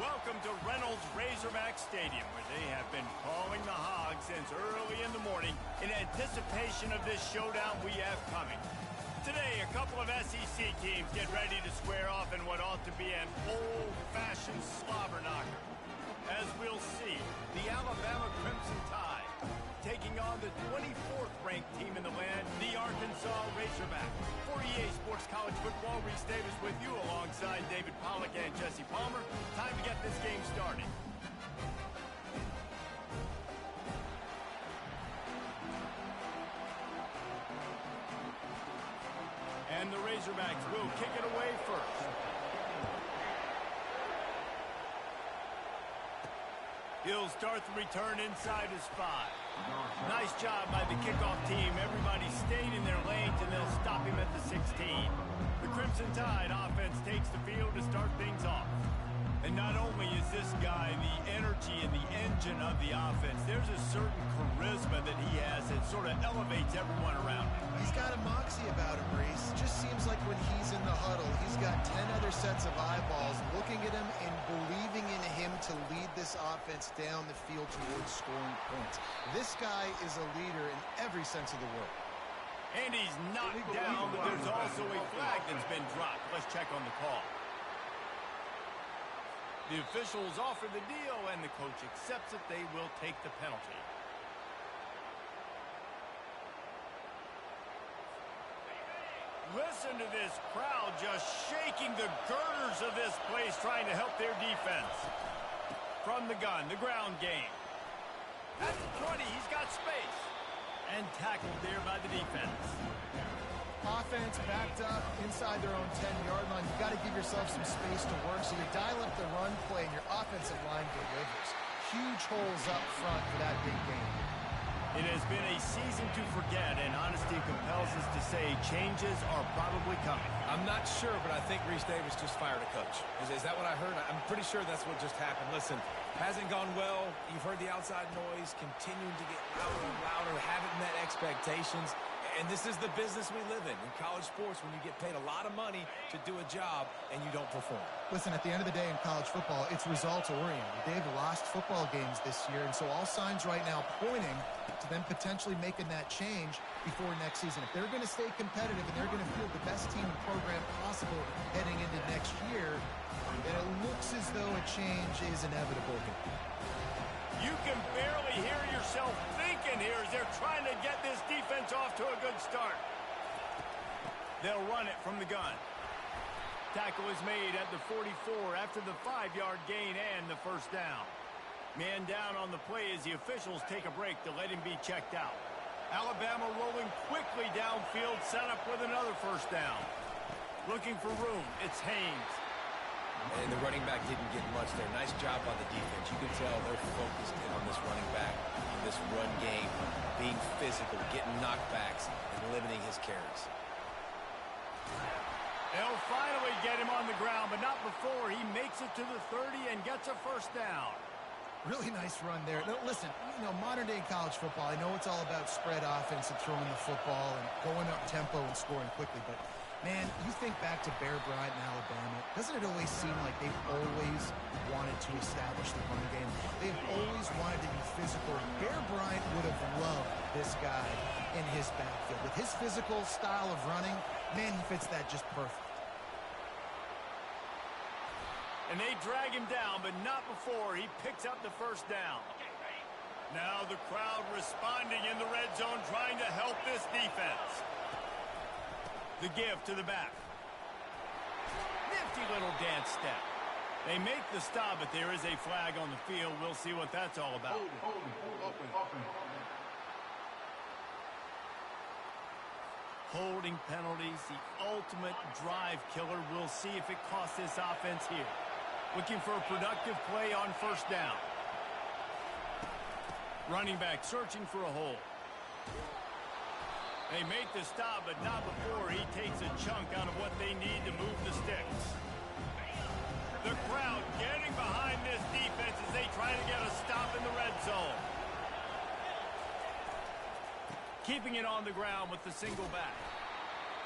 Welcome to Reynolds Razorback Stadium, where they have been calling the Hogs since early in the morning in anticipation of this showdown we have coming. Today, a couple of SEC teams get ready to square off in what ought to be an old-fashioned slobber knocker. As we'll see, the Alabama Crimson Tide taking on the 24th ranked team in the land, the Arkansas Razorbacks. For EA Sports College Football, Reese Davis with you alongside David Pollack and Jesse Palmer. Time to get this game started. And the Razorbacks will kick it away first. He'll start the return inside his 5. Nice job by the kickoff team. Everybody stayed in their lanes, and they'll stop him at the 16. The Crimson Tide offense takes the field to start things off. And not only is this guy the energy and the engine of the offense, there's a certain charisma that he has that sort of elevates everyone around him. He's got a moxie about him, Reese. Just seems like when he's in the huddle, he's got 10 other sets of eyeballs looking at him and believing in him to lead this offense down the field towards scoring points. This guy is a leader in every sense of the word. And he's knocked down, but there's also a flag that's been dropped. Let's check on the call. The officials offer the deal, and the coach accepts it. They will take the penalty. Listen to this crowd just shaking the girders of this place, trying to help their defense. From the gun, the ground game. At the 20, he's got space. And tackled there by the defense. Offense backed up inside their own 10-yard line. You've got to give yourself some space to work, so you dial up the run play, and your offensive line delivers. Huge holes up front for that big game. It has been a season to forget, and honesty compels us to say changes are probably coming. I'm not sure, but I think Reese Davis just fired a coach. Is that what I heard? I'm pretty sure that's what just happened. Listen, hasn't gone well. You've heard the outside noise, continuing to get louder and louder, haven't met expectations. And this is the business we live in college sports, when you get paid a lot of money to do a job and you don't perform. Listen, at the end of the day in college football, it's results-oriented. They've lost football games this year, and so all signs right now pointing to them potentially making that change before next season. If they're going to stay competitive and they're going to field the best team and program possible heading into next year, then it looks as though a change is inevitable. You can barely hear yourself thinking here as they're trying to get this defense off to a good start. They'll run it from the gun. Tackle is made at the 44 after the 5-yard gain and the first down. Man down on the play as the officials take a break to let him be checked out. Alabama rolling quickly downfield, set up with another first down. Looking for room, it's Haynes. And the running back didn't get much there. Nice job by the defense. You can tell they're focused in on this running back, on this run game, being physical, getting knockbacks, and limiting his carries. They'll finally get him on the ground, but not before he makes it to the 30 and gets a first down. Really nice run there. Now, listen, modern-day college football, I know it's all about spread offense and throwing the football and going up tempo and scoring quickly, but man, you think back to Bear Bryant in Alabama, doesn't it always seem like they've always wanted to establish the run game? They've always wanted to be physical. Bear Bryant would have loved this guy in his backfield. With his physical style of running, man, he fits that just perfect. And they drag him down, but not before he picks up the first down. Now the crowd responding in the red zone, trying to help this defense. The give to the back. Nifty little dance step. They make the stop, but there is a flag on the field. We'll see what that's all about. Holding penalties, the ultimate drive killer. We'll see if it costs this offense here. Looking for a productive play on first down. Running back searching for a hole. They make the stop, but not before he takes a chunk out of what they need to move the sticks. The crowd getting behind this defense as they try to get a stop in the red zone. Keeping it on the ground with the single back.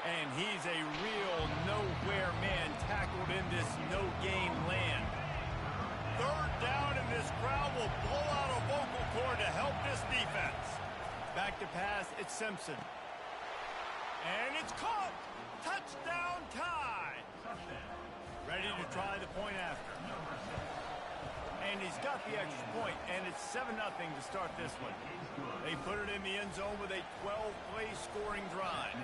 And he's a real nowhere man tackled in this no-gain land. Third down, and this crowd will blow out a vocal cord to help this defense. Back to pass, it's Simpson. And it's caught. Touchdown tie. Ready to try the point after. And he's got the extra point, and it's 7-0 to start this one. They put it in the end zone with a 12-play scoring drive.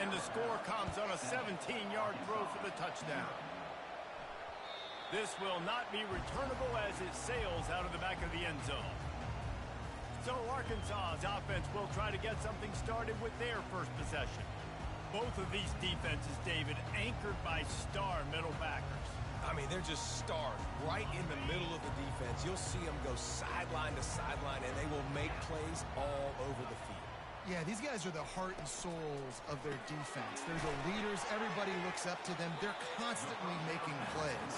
And the score comes on a 17-yard throw for the touchdown. This will not be returnable as it sails out of the back of the end zone. So Arkansas's offense will try to get something started with their first possession. Both of these defenses, David, anchored by star middle backers. I mean, they're just stars right in the middle of the defense. You'll see them go sideline to sideline, and they will make plays all over the field. Yeah, these guys are the heart and souls of their defense. They're the leaders. Everybody looks up to them. They're constantly making plays.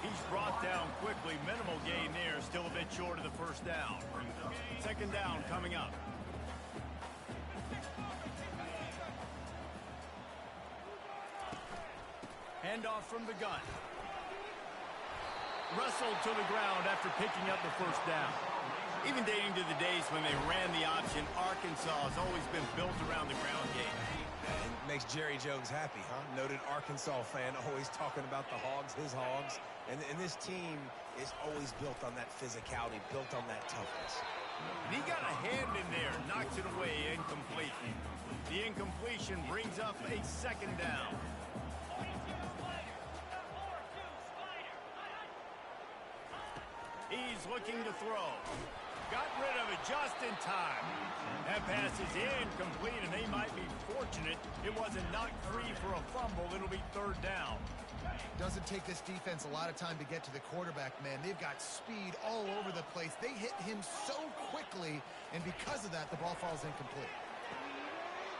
He's brought down quickly. Minimal gain there. Still a bit short of the first down. Second down coming up. Handoff from the gun. Wrestled to the ground after picking up the first down. Even dating to the days when they ran the option, Arkansas has always been built around the ground game. And it makes Jerry Jones happy, huh? Noted Arkansas fan, always talking about the Hogs, his Hogs. And this team is always built on that physicality, built on that toughness. And he got a hand in there, knocks it away, incomplete. The incompletion brings up a second down. He's looking to throw. Got rid of it just in time. That pass is incomplete, and they might be fortunate it wasn't knocked free for a fumble. It'll be third down. Doesn't take this defense a lot of time to get to the quarterback, man. They've got speed all over the place. They hit him so quickly, and because of that, the ball falls incomplete.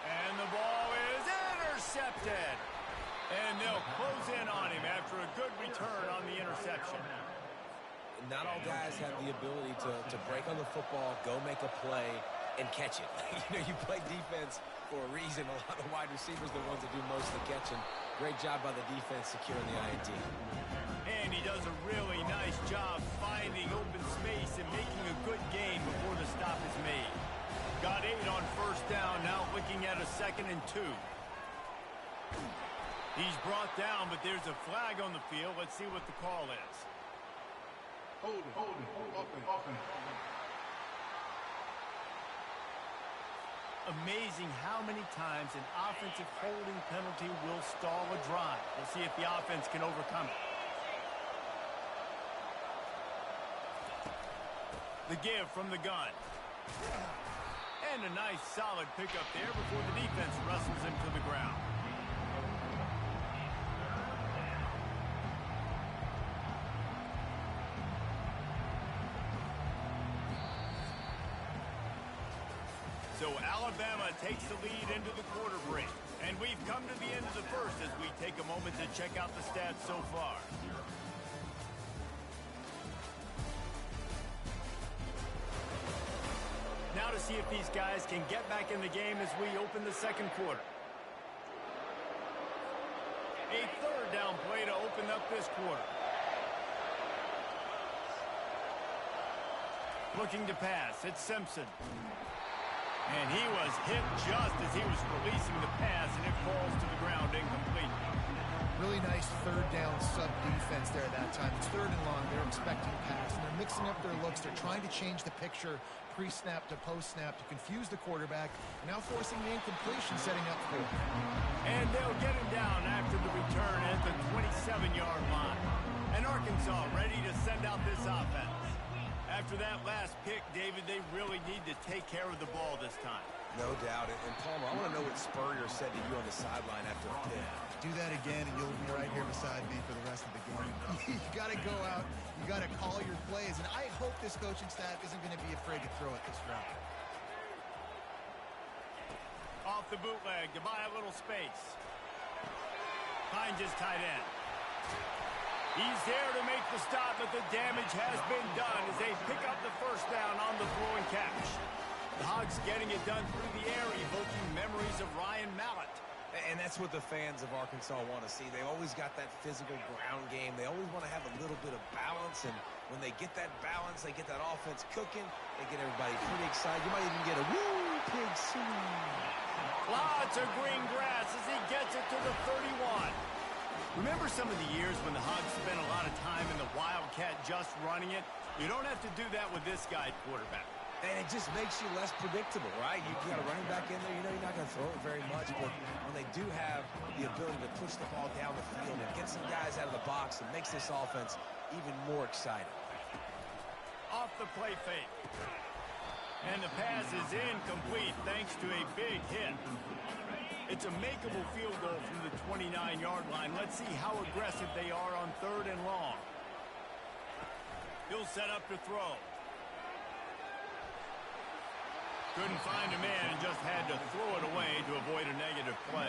And the ball is intercepted. And they'll close in on him after a good return on the interception. Not all guys have the ability to break on the football, go make a play, and catch it. You play defense for a reason. A lot of wide receivers are the ones that do most of the catching. Great job by the defense securing the INT. And he does a really nice job finding open space and making a good gain before the stop is made. Got 8 on first down, now looking at a 2nd and 2. He's brought down, but there's a flag on the field. Let's see what the call is. Hold it, open. Amazing how many times an offensive holding penalty will stall a drive. We'll see if the offense can overcome it. The give from the gun. And a nice solid pickup there before the defense wrestles him to the ground. So Alabama takes the lead into the quarter break. And we've come to the end of the first as we take a moment to check out the stats so far. Now to see if these guys can get back in the game as we open the second quarter. A third down play to open up this quarter. Looking to pass, it's Simpson. And he was hit just as he was releasing the pass, and it falls to the ground incomplete. Really nice third down sub-defense there that time. It's 3rd and long. They're expecting pass, and they're mixing up their looks. They're trying to change the picture pre-snap to post-snap to confuse the quarterback, now forcing the incompletion, setting up for him. And they'll get him down after the return at the 27-yard line. And Arkansas ready to send out this offense. After that last pick, David, they really need to take care of the ball this time. No doubt. And Palmer, I want to know what Spurrier said to you on the sideline after the pick. Do that again, and you'll be right here beside me for the rest of the game. You got to go out. You got to call your plays. And I hope this coaching staff isn't going to be afraid to throw it this route. Off the bootleg to buy a little space. Finds his tight end. He's there to make the stop, but the damage has been done as they pick up the first down on the throw and catch. The Hogs getting it done through the air, evoking memories of Ryan Mallett. And that's what the fans of Arkansas want to see. They always got that physical ground game. They always want to have a little bit of balance, and when they get that balance, they get that offense cooking, they get everybody pretty excited. You might even get a woo, pig scene. Lots of green grass as he gets it to the 31. Remember some of the years when the Hogs spent a lot of time in the Wildcat just running it? You don't have to do that with this guy at quarterback. And it just makes you less predictable, right? You got a running back in there. You know you're not going to throw it very much, but when they do have the ability to push the ball down the field and get some guys out of the box, it makes this offense even more exciting. Off the play fake. And the pass is incomplete thanks to a big hit. It's a makeable field goal from the 29-yard line. Let's see how aggressive they are on 3rd and long. He'll set up to throw. Couldn't find a man and just had to throw it away to avoid a negative play.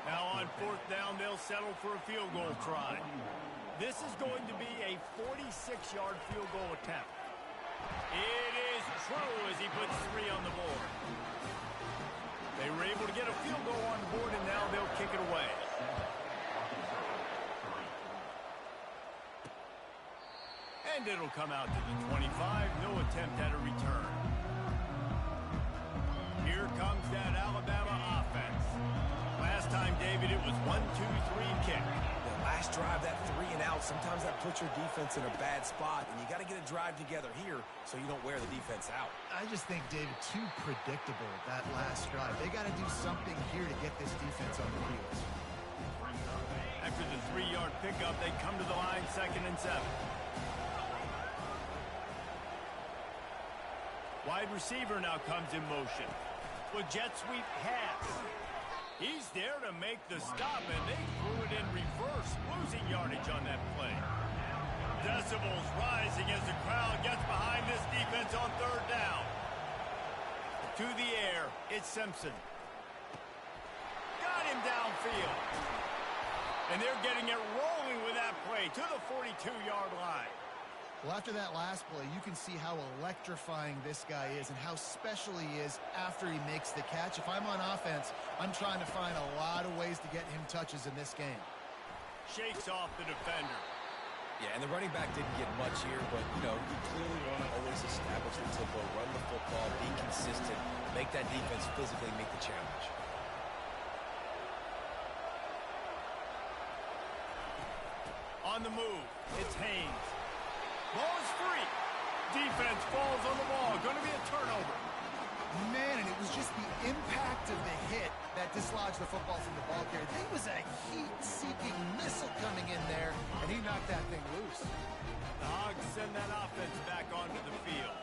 Now on 4th down, they'll settle for a field goal try. This is going to be a 46-yard field goal attempt. It is true as he puts 3 on the board. They were able to get a field goal on the board, and now they'll kick it away. And it'll come out to the 25. No attempt at a return. Here comes that Alabama offense. Last time, David, it was 1-2-3 kick. The last drive, that 3 and out, sometimes that puts your defense in a bad spot, and you got to get a drive together here so you don't wear the defense out. I just think, David, too predictable, that last drive. They got to do something here to get this defense on the heels. After the 3-yard pickup, they come to the line 2nd and 7. Wide receiver now comes in motion. With jet sweep pass. He's there to make the stop, and they threw it in reverse, losing yardage on that play. Decibels rising as the crowd gets behind this defense on 3rd down. To the air, it's Simpson. Got him downfield. And they're getting it rolling with that play to the 42-yard line. Well, after that last play, you can see how electrifying this guy is and how special he is after he makes the catch. If I'm on offense, I'm trying to find a lot of ways to get him touches in this game. Shakes off the defender. Yeah, and the running back didn't get much here, but, you know, you clearly want to always establish the tempo, run the football, be consistent, make that defense physically meet the challenge. On the move, it's Haynes. Ball is free. Defense falls on the ball. Going to be a turnover. Man, and it was just the impact of the hit that dislodged the football from the ball carrier. There was a heat-seeking missile coming in there, and he knocked that thing loose. The Hogs send that offense back onto the field.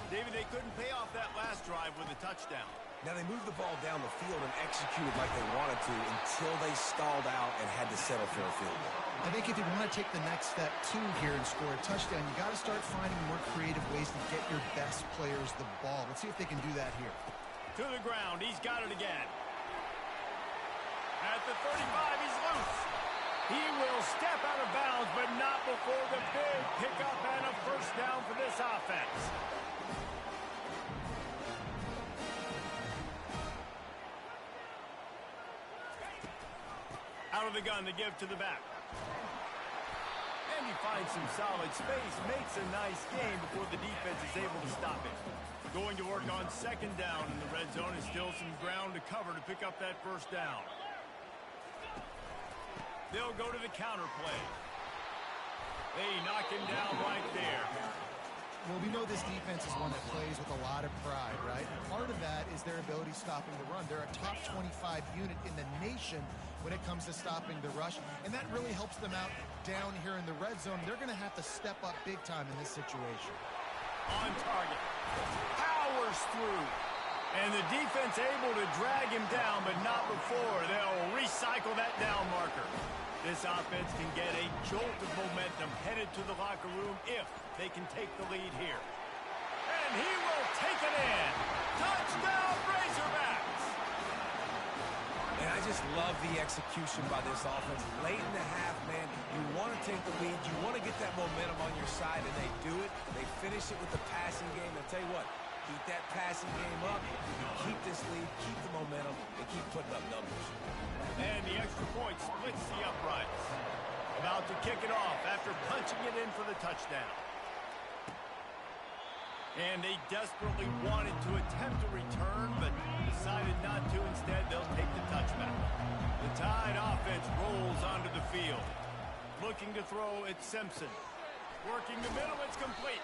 David, they couldn't pay off that last drive with a touchdown. Now, they moved the ball down the field and executed like they wanted to until they stalled out and had to settle for a field goal. I think if you want to take the next step, too, here and score a touchdown, you got to start finding more creative ways to get your best players the ball. Let's see if they can do that here. To the ground. He's got it again. At the 35, he's loose. He will step out of bounds, but not before the big pickup and a first down for this offense. Out of the gun to give to the back. And he finds some solid space, makes a nice game before the defense is able to stop it. Going to work on 2nd down in the red zone, and still some ground to cover to pick up that first down. They'll go to the counter play. They knock him down right there. Well, we know this defense is one that plays with a lot of pride, right? Part of that is their ability stopping the run. They're a top 25 unit in the nation when it comes to stopping the rush, and that really helps them out down here in the red zone. They're going to have to step up big time in this situation. On target. Powers through. And the defense able to drag him down, but not before. They'll recycle that down marker. This offense can get a jolt of momentum headed to the locker room if they can take the lead here. And he will take it in. Touchdown, Razorbacks! And I just love the execution by this offense. Late in the half, man, you want to take the lead. You want to get that momentum on your side, and they do it. They finish it with the passing game. I'll tell you what, Keep that passing game up. Keep this lead, keep the momentum, and keep putting up numbers. And the extra point splits the uprights. About to kick it off after punching it in for the touchdown. And they desperately wanted to attempt a return, but decided not to. Instead, they'll take the touchback. The Tide offense rolls onto the field. Looking to throw, it's Simpson. Working the middle, it's complete.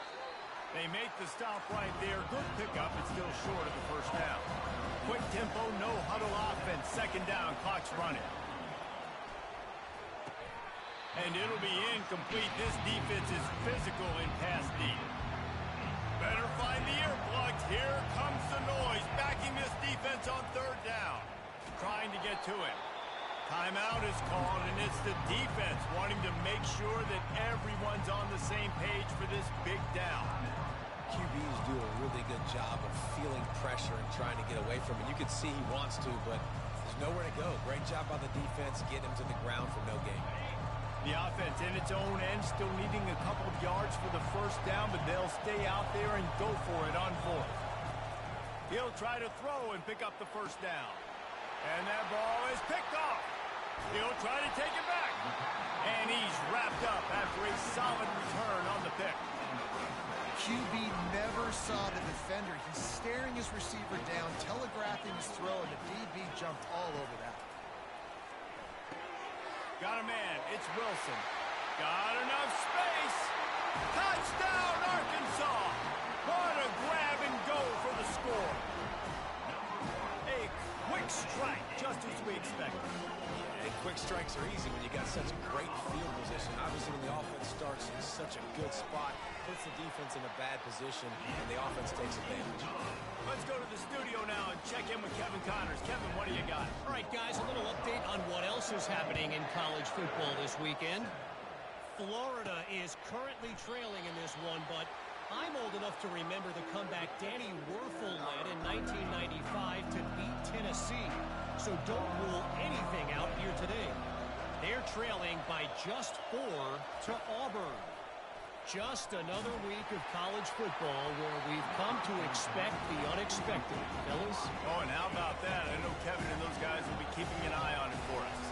They make the stop right there. Good pickup, but still short of the first down. Quick tempo, no huddle offense. Second down, clock's running. And it'll be incomplete. This defense is physical in pass deep. Better find the earplugs. Here comes the noise. Backing this defense on third down. Trying to get to it. Timeout is called, and it's the defense wanting to make sure that everyone's on the same page for this big down. QBs do a really good job of feeling pressure and trying to get away from it. You can see he wants to, but there's nowhere to go. Great job by the defense getting him to the ground for no gain. The offense in its own end, still needing a couple of yards for the first down, but they'll stay out there and go for it on fourth. He'll try to throw and pick up the first down. And that ball is picked off. He'll try to take it back. And he's wrapped up after a solid return on the pick. QB never saw the defender. He's staring his receiver down, telegraphing his throw, and the DB jumped all over that. Got a man. It's Wilson. Got enough space. Touchdown, Arkansas. What a grab and go for the score. A quick strike, just as we expected. And quick strikes are easy when you got such great field position. Obviously, when the offense starts in such a good spot, puts the defense in a bad position, and the offense takes advantage. Let's go to the studio now and check in with Kevin Connors. Kevin, what do you got? All right, guys, a little update on what else is happening in college football this weekend. Florida is currently trailing in this one, but I'm old enough to remember the comeback Danny Werfel led in 1995 to beat Tennessee. So don't rule anything out here today. They're trailing by just 4 to Auburn. Just another week of college football where we've come to expect the unexpected, fellas. Oh, and how about that? I know Kevin and those guys will be keeping an eye on it for us.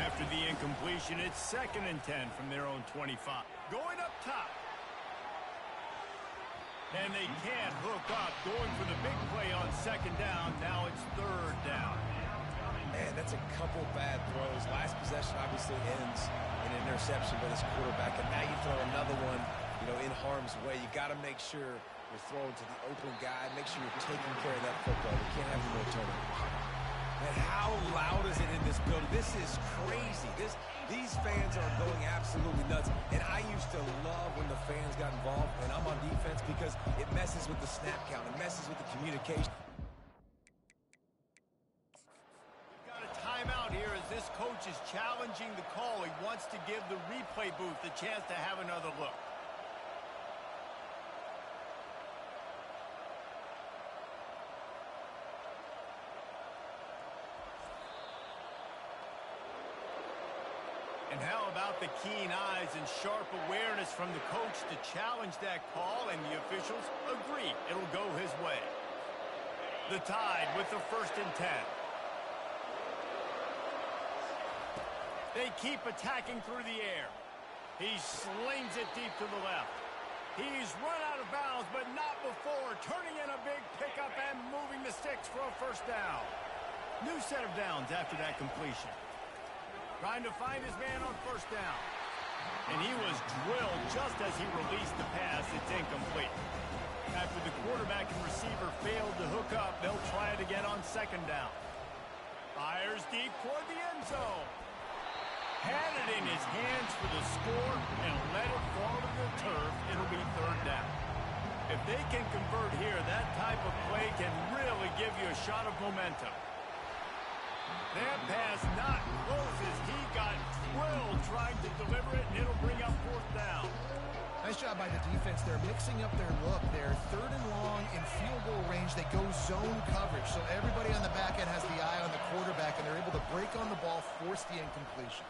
After the incompletion, it's 2nd and 10 from their own 25. Going up top. And they can't hook up. Going for the big play on 2nd down. Now it's 3rd down. Man, that's a couple bad throws. Last possession obviously ends in an interception by this quarterback, and now you throw another one, in harm's way. You got to make sure you're throwing to the open guy. Make sure you're taking care of that football. We can't have any more turnovers. Man, how loud is it in this building? This is crazy. These fans are going absolutely nuts. And I used to love when the fans got involved, and I'm on defense because it messes with the snap count. It messes with the communication. Timeout here as this coach is challenging the call. He wants to give the replay booth the chance to have another look. And how about the keen eyes and sharp awareness from the coach to challenge that call, and the officials agree it'll go his way. The Tide with the 1st and 10. They keep attacking through the air. He slings it deep to the left. He's run out of bounds, but not before. Turning in a big pickup and moving the sticks for a 1st down. New set of downs after that completion. Trying to find his man on 1st down. And he was drilled just as he released the pass. It's incomplete. After the quarterback and receiver failed to hook up, they'll try it again on 2nd down. Fires deep toward the end zone. Had it in his hands for the score and let it fall to the turf. It'll be 3rd down. If they can convert here, that type of play can really give you a shot of momentum. That pass not close as he got drilled trying to deliver it, and it'll bring up 4th down. Nice job by the defense. They're mixing up their look. They're 3rd and long in field goal range. They go zone coverage. So everybody on the back end has the eye on the quarterback, and they're able to break on the ball, force the incompletion.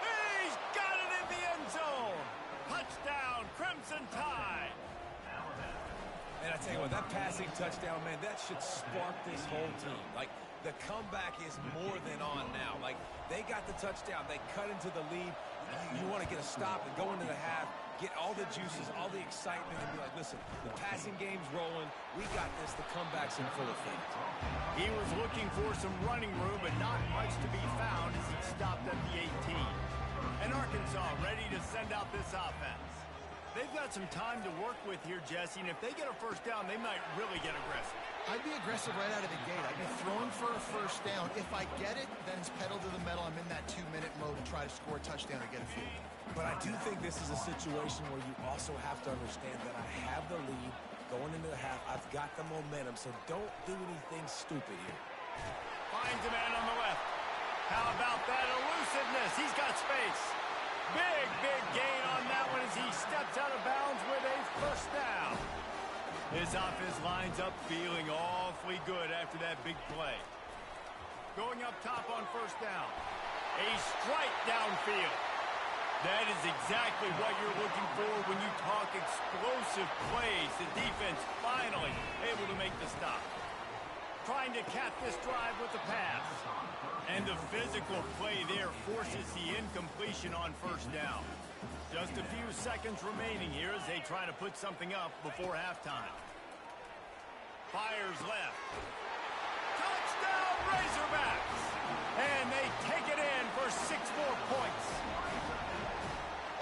He's got it in the end zone. Touchdown, Crimson Tide. boy, that passing touchdown, man, that should spark this whole team. Like, the comeback is more than on now. Like, they got the touchdown. They cut into the lead. You want to get a stop and go into the half, get all the juices, all the excitement, and be like, listen, the passing game's rolling. We got this. The comeback's in full effect. He was looking for some running room, but not much to be found as he stopped at the 18. And Arkansas ready to send out this offense. They've got some time to work with here, Jesse, and if they get a first down, they might really get aggressive. I'd be aggressive right out of the gate. I'd be throwing for a first down. If I get it, then it's pedal to the metal. I'm in that 2-minute mode and try to score a touchdown or get a field. But I do think this is a situation where you also have to understand that I have the lead going into the half. I've got the momentum, so don't do anything stupid here. Finds a man on the left. How about that elusiveness? He's got space. Big gain on that one as he steps out of bounds with a first down. His offense lines up feeling awfully good after that big play. Going up top on first down. A strike downfield. That is exactly what you're looking for when you talk explosive plays. The defense finally able to make the stop. Trying to cap this drive with the pass. And the physical play there forces the incompletion on first down. Just a few seconds remaining here as they try to put something up before halftime. Fires left. Touchdown Razorbacks! And they take it in for 6 more points.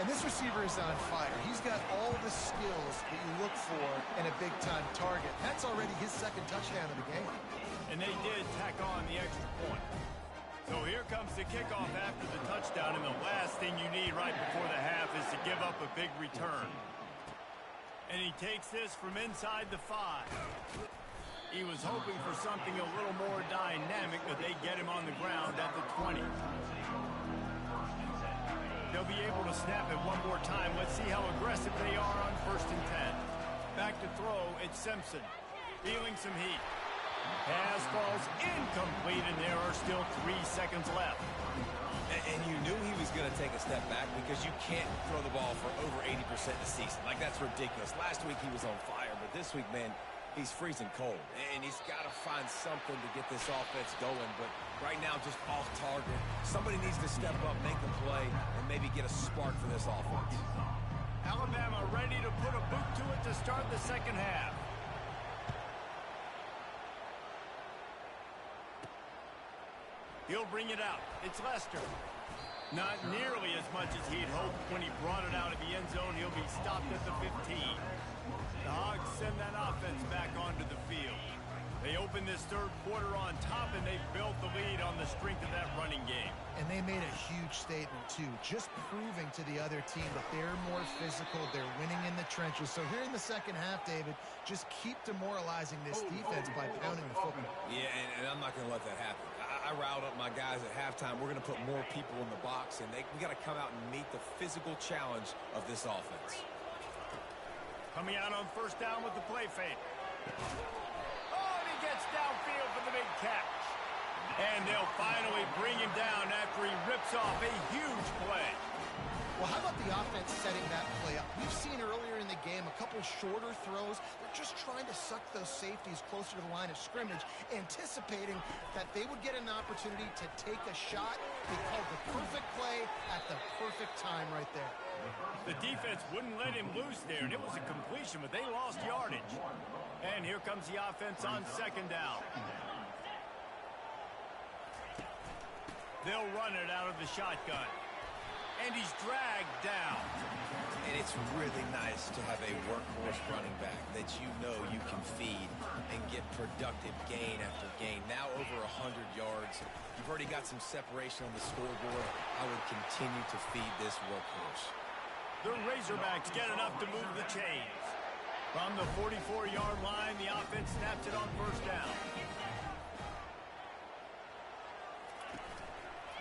And this receiver is on fire. He's got all the skills that you look for in a big-time target. That's already his second touchdown of the game. And they did tack on the extra point. So here comes the kickoff after the touchdown, and the last thing you need right before the half is to give up a big return. And he takes this from inside the 5. He was hoping for something a little more dynamic, but they get him on the ground at the 20. They'll be able to snap it one more time. Let's see how aggressive they are on 1st and 10. Back to throw, it's Simpson. Feeling some heat. Pass falls incomplete, and there are still 3 seconds left. And you knew he was going to take a step back because you can't throw the ball for over 80% the season. Like, that's ridiculous. Last week he was on fire, but this week, man, he's freezing cold. And he's got to find something to get this offense going. But right now, just off target. Somebody needs to step up, make a play, and maybe get a spark for this offense. Alabama ready to put a boot to it to start the second half. He'll bring it out. It's Lester. Not nearly as much as he'd hoped when he brought it out of the end zone. He'll be stopped at the 15. The Hogs send that offense back onto the field. They open this third quarter on top, and they've built the lead on the strength of that running game. And they made a huge statement, too, just proving to the other team that they're more physical, they're winning in the trenches. So here in the second half, David, just keep demoralizing this defense by pounding the football. Yeah, and I'm not going to let that happen. I riled up my guys at halftime. We're going to put more people in the box, and we got to come out and meet the physical challenge of this offense. Coming out on first down with the play fake. Oh, and he gets downfield for the big catch. And they'll finally bring him down after he rips off a huge play. Well, how about the offense setting that play up? We've seen earlier in the game a couple shorter throws. They're just trying to suck those safeties closer to the line of scrimmage, anticipating that they would get an opportunity to take a shot. They called the perfect play at the perfect time right there. The defense wouldn't let him loose there, and it was a completion, but they lost yardage. And here comes the offense on second down. They'll run it out of the shotgun. And he's dragged down. And it's really nice to have a workhorse running back that you know you can feed and get productive gain after gain. Now over 100 yards. You've already got some separation on the scoreboard. I would continue to feed this workhorse. The Razorbacks get enough to move the chains. From the 44-yard line, the offense snaps it on first down.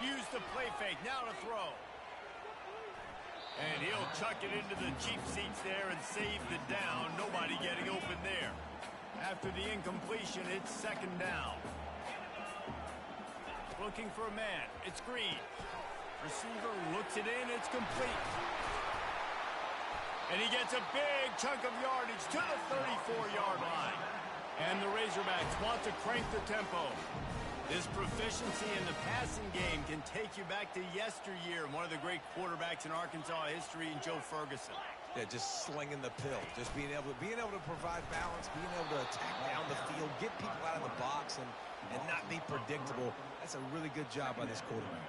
Use the play fake, now to throw. And he'll chuck it into the cheap seats there and save the down. Nobody getting open there. After the incompletion, it's second down. Looking for a man. It's Green. Receiver looks it in. It's complete. And he gets a big chunk of yardage to the 34-yard line. And the Razorbacks want to crank the tempo. This proficiency in the passing game can take you back to yesteryear, one of the great quarterbacks in Arkansas history, in Joe Ferguson. Yeah, just slinging the pill, just being able to provide balance, being able to attack down the field, get people out of the box, and not be predictable. That's a really good job by this quarterback.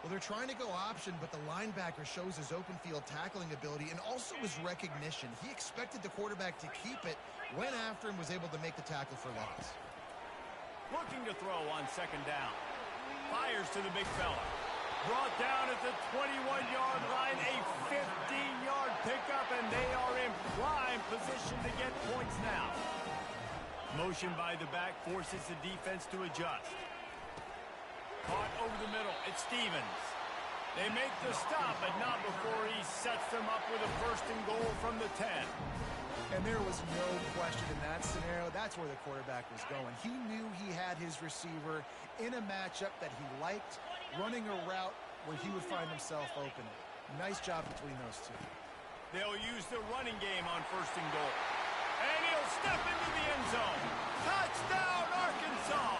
Well, they're trying to go option, but the linebacker shows his open field tackling ability and also his recognition. He expected the quarterback to keep it, went after him, was able to make the tackle for loss. Looking to throw on second down. Fires to the big fella. Brought down at the 21-yard line, a 15-yard pickup, and they are in prime position to get points now. Motion by the back forces the defense to adjust. Caught over the middle. It's Stevens. They make the stop, but not before he sets them up with a first and goal from the 10. And there was no question in that scenario. That's where the quarterback was going. He knew he had his receiver in a matchup that he liked, running a route where he would find himself open. Nice job between those two. They'll use the running game on first and goal. And he'll step into the end zone. Touchdown, Arkansas!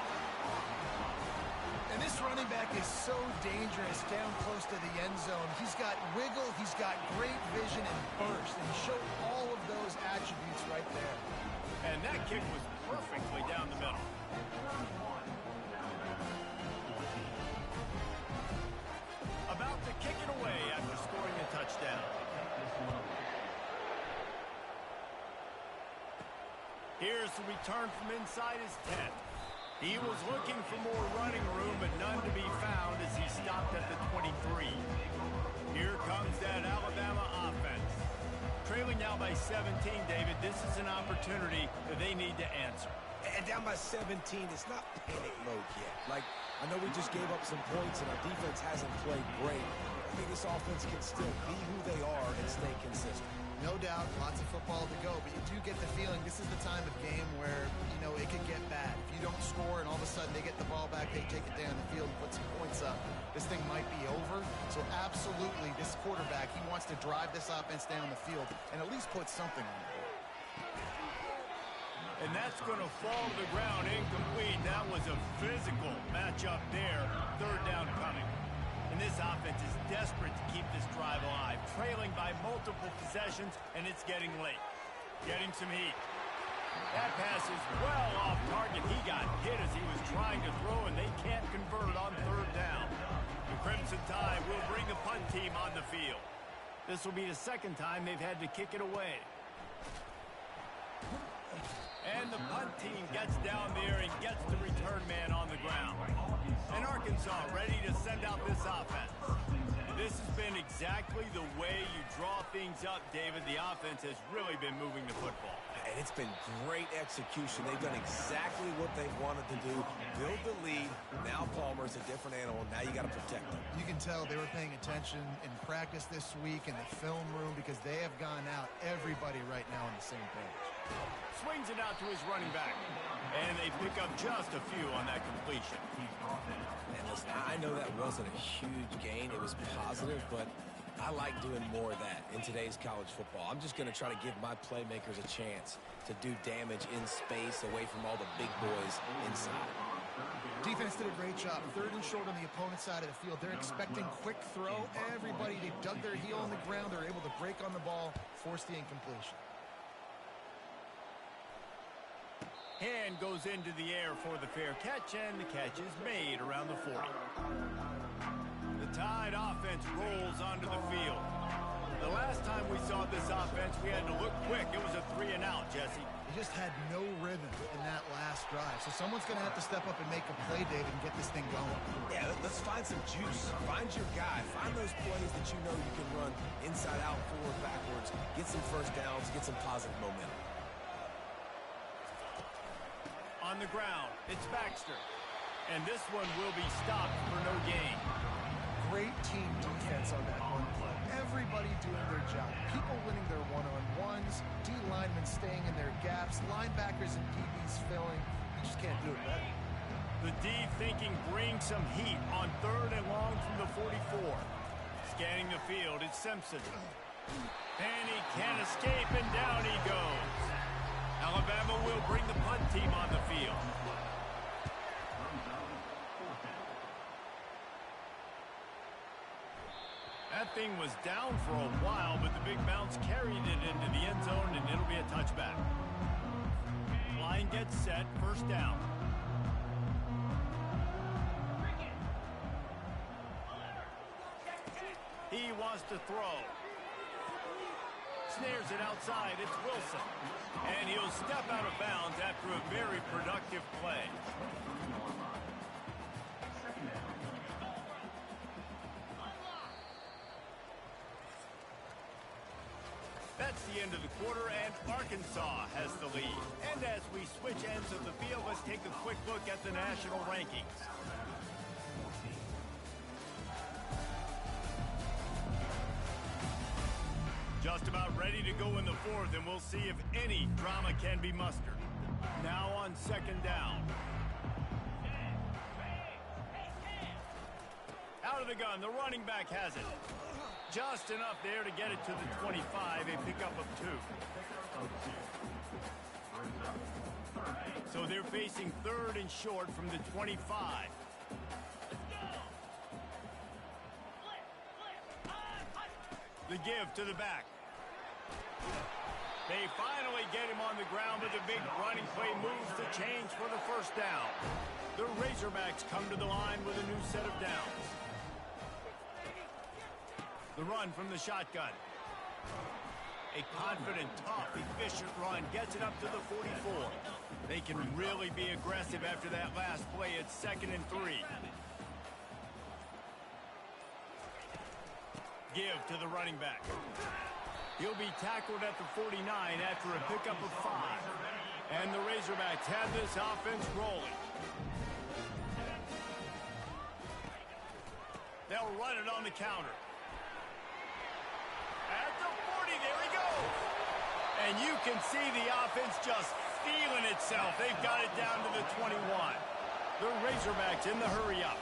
And this running back is so dangerous down close to the end zone. He's got wiggle, he's got great vision and burst, and he showed all of those attributes right there. And that kick was perfectly down the middle. About to kick it away after scoring a touchdown. Here's the return from inside his 10. He was looking for more running room, but none to be found as he stopped at the 23. Here comes that Alabama offense. Trailing now by 17, David, this is an opportunity that they need to answer. And down by 17, it's not panic mode yet. Like, I know we just gave up some points, and our defense hasn't played great. I think this offense can still be who they are and stay consistent. No doubt, lots of football to go, but you do get the feeling this is the time of game where, you know, it could get bad. If you don't score and all of a sudden they get the ball back, they take it down the field and put some points up, this thing might be over. So absolutely, this quarterback, he wants to drive this offense down the field and at least put something on the board. And that's going to fall to the ground incomplete. That was a physical matchup there. Third down coming. And this offense is desperate to keep this drive alive, trailing by multiple possessions, and it's getting late. Getting some heat. That pass is well off target. He got hit as he was trying to throw, and they can't convert on third down. The Crimson Tide will bring the punt team on the field. This will be the second time they've had to kick it away. And the punt team gets down there and gets the return man on the ground. And Arkansas ready to send out this offense. This has been exactly the way you draw things up, David. The offense has really been moving the football. And it's been great execution. They've done exactly what they wanted to do. Build the lead. Now Palmer's a different animal. Now you got to protect them. You can tell they were paying attention in practice this week in the film room because they have gone out, everybody right now on the same page. Swings it out to his running back. And they pick up just a few on that completion. And listen, I know that wasn't a huge gain. It was positive, but I like doing more of that in today's college football. I'm just going to try to give my playmakers a chance to do damage in space away from all the big boys inside. Defense did a great job. Third and short on the opponent's side of the field. They're expecting quick throw. Everybody, they dug their heel on the ground. They're able to break on the ball, force the incompletion. Hand goes into the air for the fair catch, and the catch is made around the 40. The Tide offense rolls onto the field. The last time we saw this offense, we had to look quick. It was a 3-and-out, Jesse. They just had no rhythm in that last drive. So someone's going to have to step up and make a play, David, and get this thing going. Yeah, let's find some juice. Find your guy. Find those plays that you know you can run inside out, forward, backwards. Get some first downs. Get some positive momentum. On the ground, it's Baxter. And this one will be stopped for no gain. Great team defense on that one play. Everybody doing their job. People winning their one-on-ones, D linemen staying in their gaps, linebackers and DBs filling. You just can't do it better. The D thinking bring some heat on third and long from the 44. Scanning the field, it's Simpson. And he can't escape, and down he goes. Alabama will bring the punt team on the field. That thing was down for a while, but the big bounce carried it into the end zone, and it'll be a touchback. Line gets set, first down. He wants to throw. Snares it outside, it's Wilson. And he'll step out of bounds after a very productive play. That's the end of the quarter, and Arkansas has the lead. And as we switch ends of the field, let's take a quick look at the national rankings. Just about ready to go in the fourth, and we'll see if any drama can be mustered. Now on second down. Out of the gun, the running back has it. Just enough there to get it to the 25, a pickup of 2. So they're facing third and short from the 25. The give to the back. They finally get him on the ground, but the big running play moves the chains for the first down. The Razorbacks come to the line with a new set of downs. The run from the shotgun. A confident, tough, efficient run gets it up to the 44. They can really be aggressive after that last play. It's 2nd and 3. Give to the running back. He'll be tackled at the 49 after a pickup of 5. And the Razorbacks have this offense rolling. They'll run it on the counter. At the 40, there he goes. And you can see the offense just feeling itself. They've got it down to the 21. The Razorbacks in the hurry up.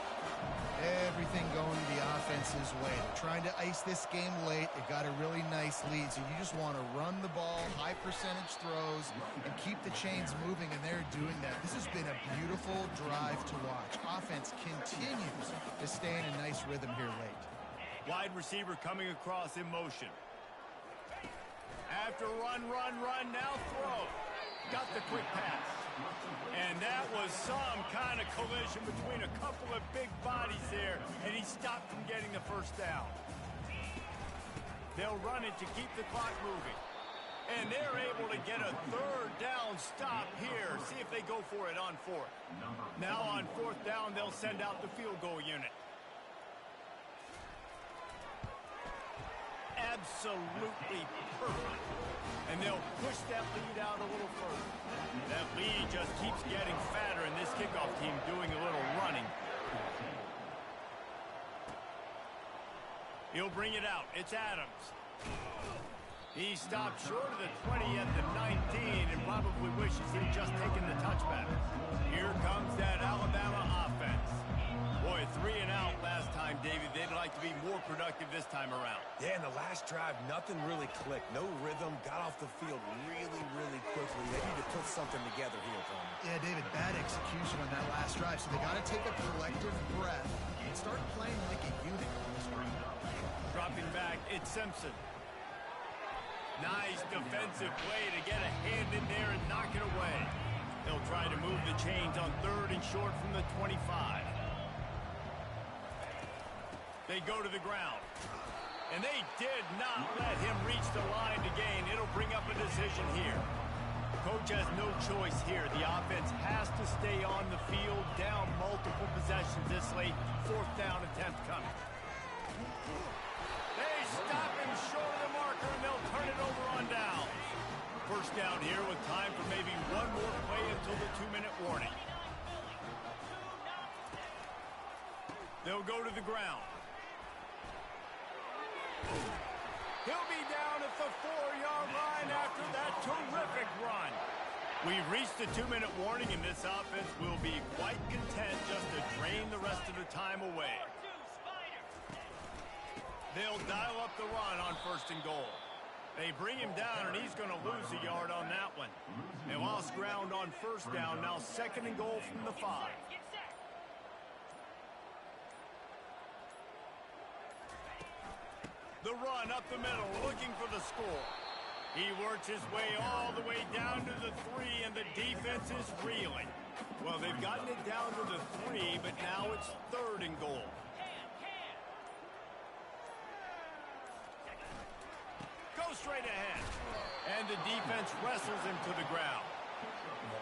Everything going the offense's way. They're trying to ice this game late. They got a really nice lead, so you just want to run the ball, high percentage throws, and keep the chains moving, and they're doing that. This has been a beautiful drive to watch. Offense continues to stay in a nice rhythm here late. Wide receiver coming across in motion. After run, now throw. Got the quick pass. And that was some kind of collision between a couple of big bodies there, and he stopped from getting the first down. They'll run it to keep the clock moving. And they're able to get a third down stop here. See if they go for it on 4th. Now on 4th down, they'll send out the field goal unit. Absolutely perfect. And they'll push that lead out a little further. That lead just keeps getting fatter, and this kickoff team doing a little running. He'll bring it out. It's Adams. He stopped short of the 20 at the 19 and probably wishes he'd just taken the touchback. Here comes that Alabama offense. Boy, 3 and out last time, David. They'd like to be more productive this time around. Yeah, in the last drive, nothing really clicked. No rhythm. Got off the field really, really quickly. They need to put something together here for me. Yeah, David, bad execution on that last drive, so they got to take a collective breath and start playing like a unit on this one. Dropping back, it's Simpson. Nice defensive play to get a hand in there and knock it away. They'll try to move the chains on 3rd and short from the 25. They go to the ground. And they did not let him reach the line to gain. It'll bring up a decision here. Coach has no choice here. The offense has to stay on the field, down multiple possessions this late. 4th down attempt coming. They stop him short of the marker, and they'll turn it over on down. First down here with time for maybe one more play until the 2-minute warning. They'll go to the ground. He'll be down at the 4-yard line after that terrific run. We've reached the 2-minute warning, and this offense will be quite content just to drain the rest of the time away. They'll dial up the run on 1st and goal. They bring him down, and he's going to lose a yard on that one. They lost ground on 1st down. Now 2nd and goal from the 5. The run up the middle, looking for the score. He works his way all the way down to the 3, and the defense is reeling. Well, they've gotten it down to the 3, but now it's 3rd and goal. Go straight ahead. And the defense wrestles him to the ground.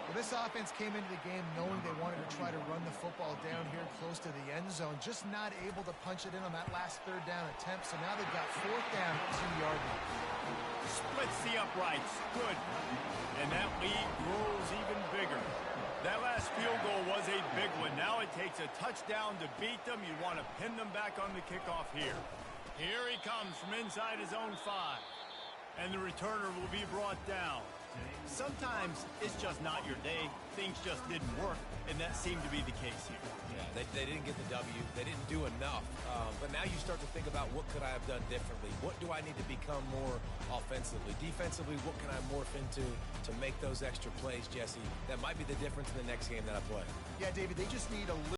Well, this offense came into the game knowing they wanted to try to run the football down here close to the end zone, just not able to punch it in on that last 3rd down attempt, so now they've got 4th down at 2-yard line. Splits the uprights. Good. And that lead grows even bigger. That last field goal was a big one. Now it takes a touchdown to beat them. You want to pin them back on the kickoff here. Here he comes from inside his own 5. And the returner will be brought down. Sometimes it's just not your day. Things just didn't work, and that seemed to be the case here. Yeah, they didn't get the W. They didn't do enough. But now you start to think about, what could I have done differently? What do I need to become more offensively? Defensively, what can I morph into to make those extra plays, Jesse? That might be the difference in the next game that I play. Yeah, David, they just need a little